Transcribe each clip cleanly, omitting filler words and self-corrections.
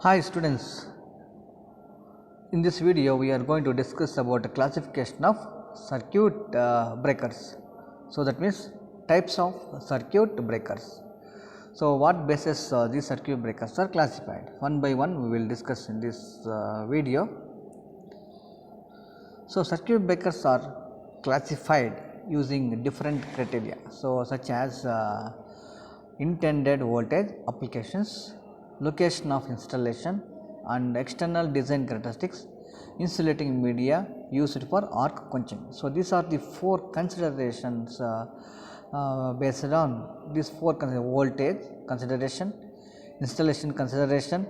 Hi students, in this video we are going to discuss about the classification of circuit breakers. So that means types of circuit breakers. So what basis these circuit breakers are classified? One by one we will discuss in this video. So circuit breakers are classified using different criteria. So such as intended voltage applications, location of installation and external design characteristics, insulating media used for arc quenching. So these are the four considerations based on these four voltage consideration, installation consideration,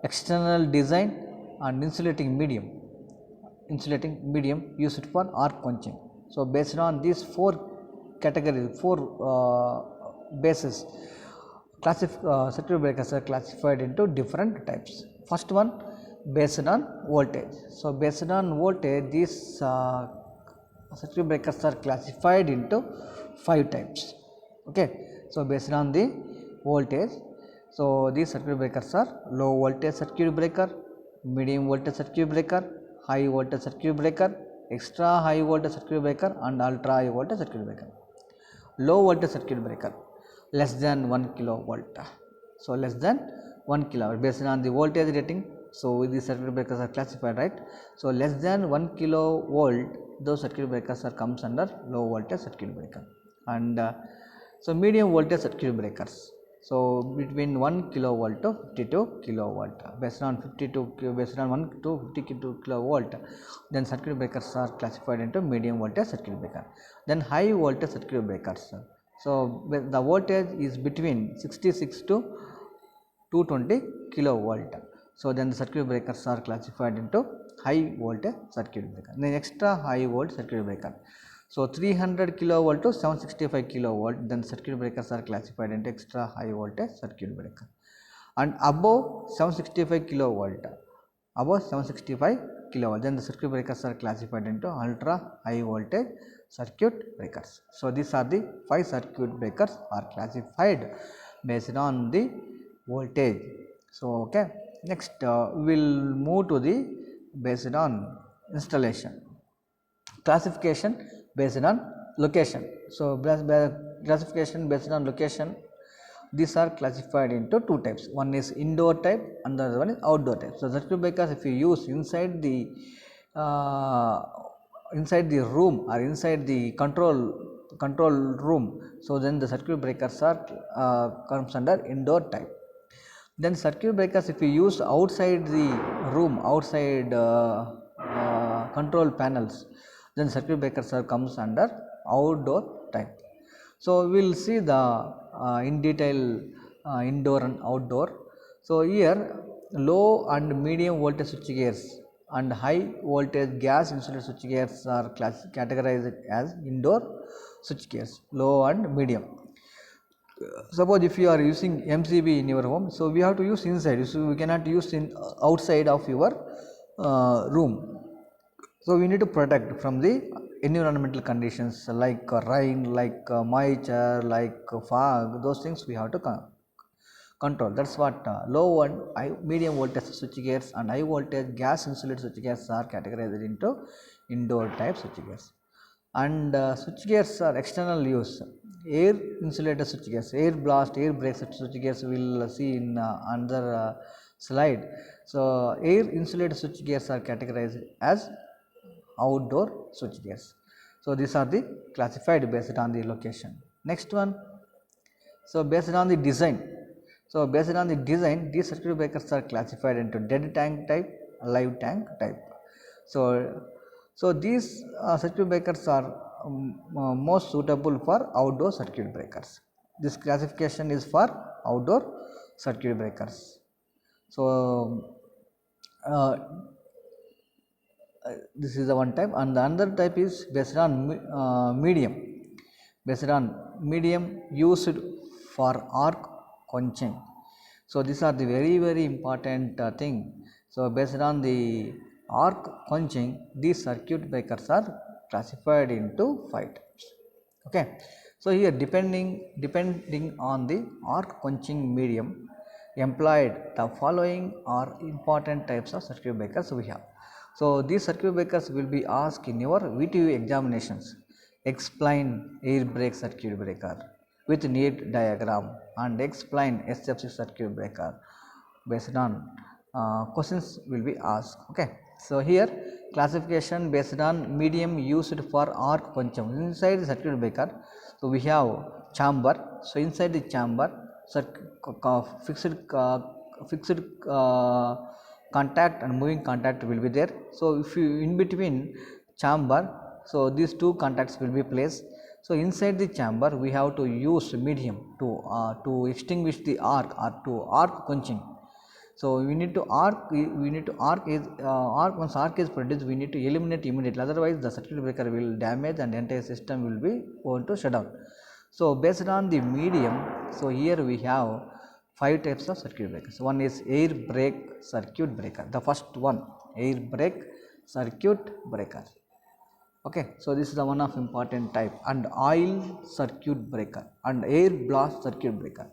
external design and insulating medium used for arc quenching. So based on these four categories, four bases, circuit breakers are classified into different types. First one, based on voltage. So based on voltage, these circuit breakers are classified into 5 types. Okay, so based on the voltage, so these circuit breakers are low voltage circuit breaker, medium voltage circuit breaker, high voltage circuit breaker, extra high voltage circuit breaker and ultra high voltage circuit breaker. Low voltage circuit breaker, less than 1 kilovolt. So less than 1 kilovolt based on the voltage rating. So these circuit breakers are classified, right? So less than 1 kilovolt, those circuit breakers are comes under low voltage circuit breaker. And so medium voltage circuit breakers, so between 1 kilovolt to 52 kilovolt, based on 1 to 52 kilovolt, then circuit breakers are classified into medium voltage circuit breaker. Then high voltage circuit breakers, so the voltage is between 66 to 220 kilovolt. So then the circuit breakers are classified into high voltage circuit breaker. Then extra high volt circuit breaker, so 300 kilovolt to 765 kilovolt, then circuit breakers are classified into extra high voltage circuit breaker. And above 765 kilovolt, then the circuit breakers are classified into ultra high voltage circuit breakers. So these are the 5 circuit breakers are classified based on the voltage. So okay, next we will move to the based on installation classification based on location. So classification based on location, these are classified into 2 types. One is indoor type and the other one is outdoor type. So circuit breakers, if you use inside the room or inside the control room, so then the circuit breakers are comes under indoor type. Then circuit breakers, if you use outside the room, outside control panels, then circuit breakers are comes under outdoor type. So we will see the in detail indoor and outdoor. So here low and medium voltage switch gears and high voltage gas insulated switch gears are categorized as indoor switch gears, low and medium. Suppose if you are using MCB in your home, so we have to use inside, so we cannot use in outside of your room. So we need to protect from the environmental conditions like rain, like moisture, like fog. Those things we have to control. That's what low and medium voltage switch gears and high voltage gas insulated switch gears are categorized into indoor type switch gears. And switch gears are external use. Air insulated switch gears, air blast, air brake switch gears we will see in another slide. So air insulated switch gears are categorized as outdoor switch gears. So these are the classified based on the location. Next one, so based on the design. So based on the design, these circuit breakers are classified into dead tank type, live tank type. So these circuit breakers are most suitable for outdoor circuit breakers. This classification is for outdoor circuit breakers. So this is the one type, and the another type is based on medium used for arc quenching. So these are the very important thing. So based on the arc quenching, these circuit breakers are classified into 5 types. Okay, so here depending on the arc quenching medium, employed. The following are important types of circuit breakers we have. So these circuit breakers will be asked in your VTU examinations. Explain air brake circuit breaker with need diagram and explain SFC circuit breaker. Based on questions will be asked. Okay, so here classification based on medium used for arc puncture. Inside the circuit breaker, so we have chamber. So inside the chamber, fixed contact and moving contact will be there. So if you in between chamber, so these two contacts will be placed. So inside the chamber we have to use medium to extinguish the arc or to arc quenching. So we need to arc is once arc is produced, we need to eliminate immediately, otherwise the circuit breaker will damage and entire system will be going to shut down. So based on the medium, so here we have 5 types of circuit breakers. One is air brake circuit breaker. The first one, air brake circuit breaker. Okay, so this is the one of important type. And oil circuit breaker and air blast circuit breaker.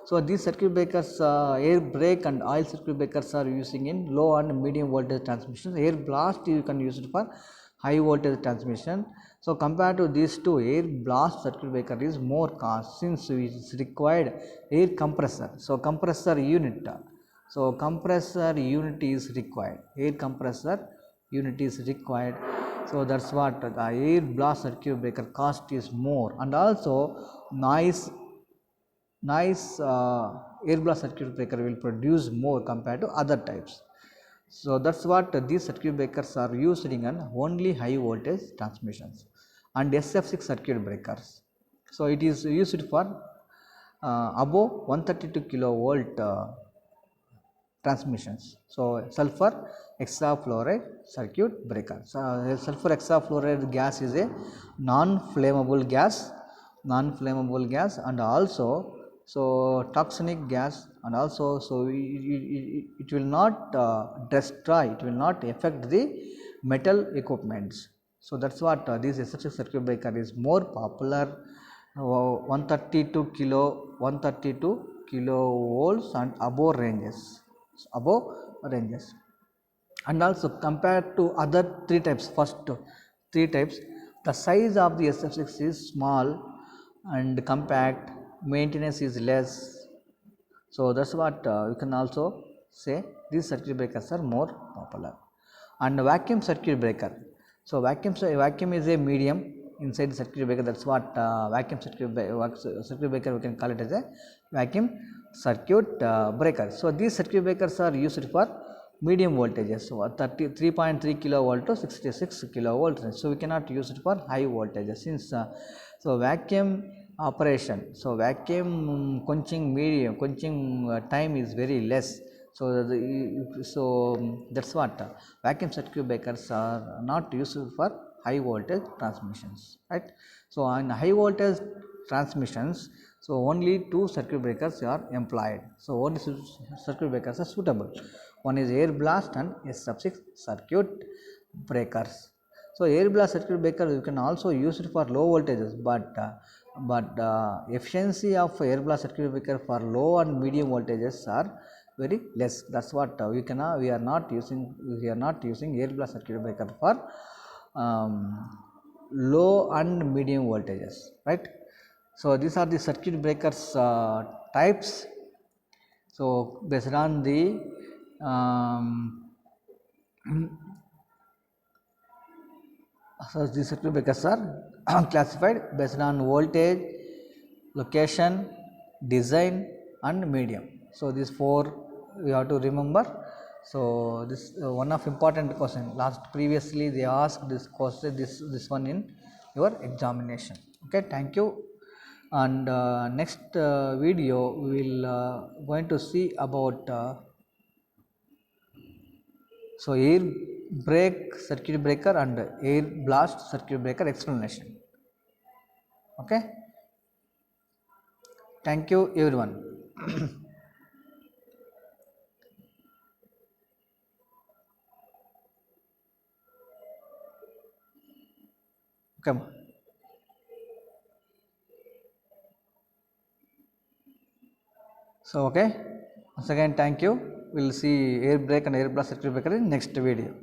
So these circuit breakers, air brake and oil circuit breakers are using in low and medium voltage transmission. Air blast you can use it for high voltage transmission. So compared to these two, air blast circuit breaker is more cost since it is required air compressor. So compressor unit. So compressor unit is required. Air compressor unit is required. So that's what the air blast circuit breaker cost is more, and also noise air blast circuit breaker will produce more compared to other types. So that's what these circuit breakers are used in only high voltage transmissions. And SF6 circuit breakers, so it is used for above 132 kilovolt transmissions. So sulfur hexafluoride circuit breaker. So sulfur hexafluoride gas is a non-flammable gas, and also so toxic gas, and also so it will not destroy, it will not affect the metal equipments. So that's what this SF6 circuit breaker is more popular. 132 kilovolts and above ranges. And also compared to other three types, first three types, the size of the SF6 is small and compact, maintenance is less. So that's what you can also say these circuit breakers are more popular. And vacuum circuit breaker, so vacuum is a medium inside the circuit breaker. That's what vacuum circuit breaker we can call it as a vacuum circuit breaker. So these circuit breakers are used for medium voltages, so 3.3 kilovolt to 66 kilovolt. So we cannot use it for high voltages since so vacuum operation, so vacuum quenching time is very less. So that's what vacuum circuit breakers are not used for high voltage transmissions, right? So on high voltage transmissions, so only two circuit breakers are employed. So only circuit breakers are suitable. One is air blast and SF6 circuit breakers. So air blast circuit breaker you can also use it for low voltages, but efficiency of air blast circuit breaker for low and medium voltages are very less. That's what we are not using air blast circuit breaker for low and medium voltages, right? So these are the circuit breakers types. So based on the so these circuit breakers are classified based on voltage, location, design and medium. So these four we have to remember. So this one of important question, previously they asked this question, this one in your examination. Okay, thank you. And next video we will going to see about so air brake circuit breaker and air blast circuit breaker explanation. Okay, thank you everyone. Okay. So okay. Once again, thank you. We will see air brake and air blast circuit breaker in next video.